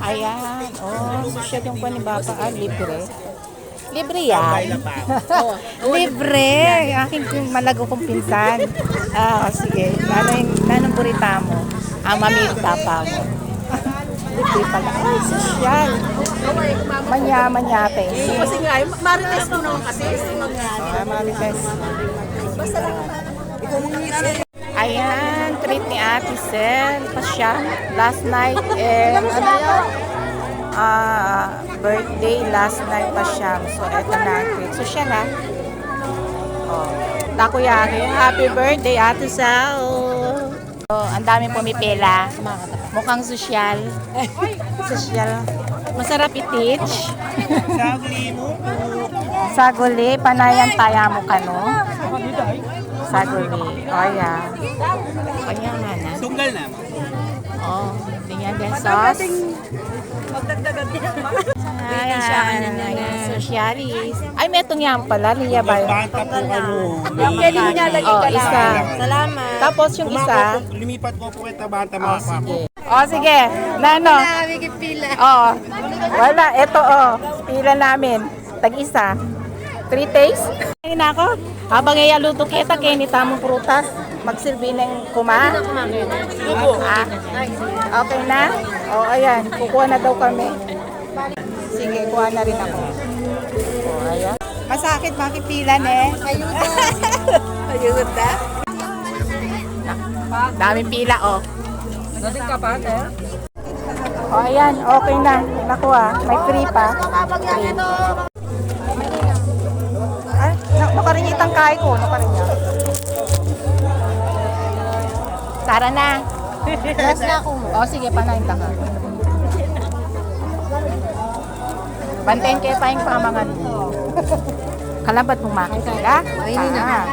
Ayan. Oh, social yung panibapa. Ah, libre. Libre yan. Libre. Aking malago kong pinsan. Ah, sige. Nanong burita mo? Ah, mamilita pa mo. Libre pala. Ay, social. Manyaman yate. Kasi nga, marites mo naman kasi. Ah, marites. Ayan, treat ni Ate Sel. Pasya. Last night, ano yun? Birthday last night pa siya. So, eto na. So, siya na. Oh, takoyaki. Happy birthday, Ate Sal. Oh, ang daming pumipila. Mukhang sosyal. Sosyal. Masarap i-teach. Sagli mo. Saguli, panayan taya mo ka, no? Saguli. Oh, yeah. Kanya na na. Sunggal na mo. Oh, tingnan din sauce. Magdagdagan din ang mga. Ayan, socialist. Ay, may itong yan pala, Lia ba yun? Banta po ano. Yung pwede mo niya lagi Oh, ka lang. isa. Salamat. Tapos yung isa. Lumipat po po kita banta Oh, mga sige. Oh, sige. Nano? Bigit pila. Oh, wala. Ito, oh. Pila namin. Tag-isa. 3 taste. Ayun na ako. Habang ialuto kita, kinita mong prutas. Magsilbi ng kuma. Ah, okay na? Oh, ayan. Kukuha na daw kami. Sige, kuha na rin ako. Oh, ayan. Masakit, makipila ne. Ayuda. Ayuda. Daming pila, oh. Dating ka pa, te? Oh, ayan. Okay na. Nakuha. May free pa. Free. Ay, nakarinyitang kain ko. Nakarinya. Tara na. Last na ako. O, sige, panayin ka. Bantayin kayo tayong pamangan. Kalabat mong makikita. Ayun na. Ah.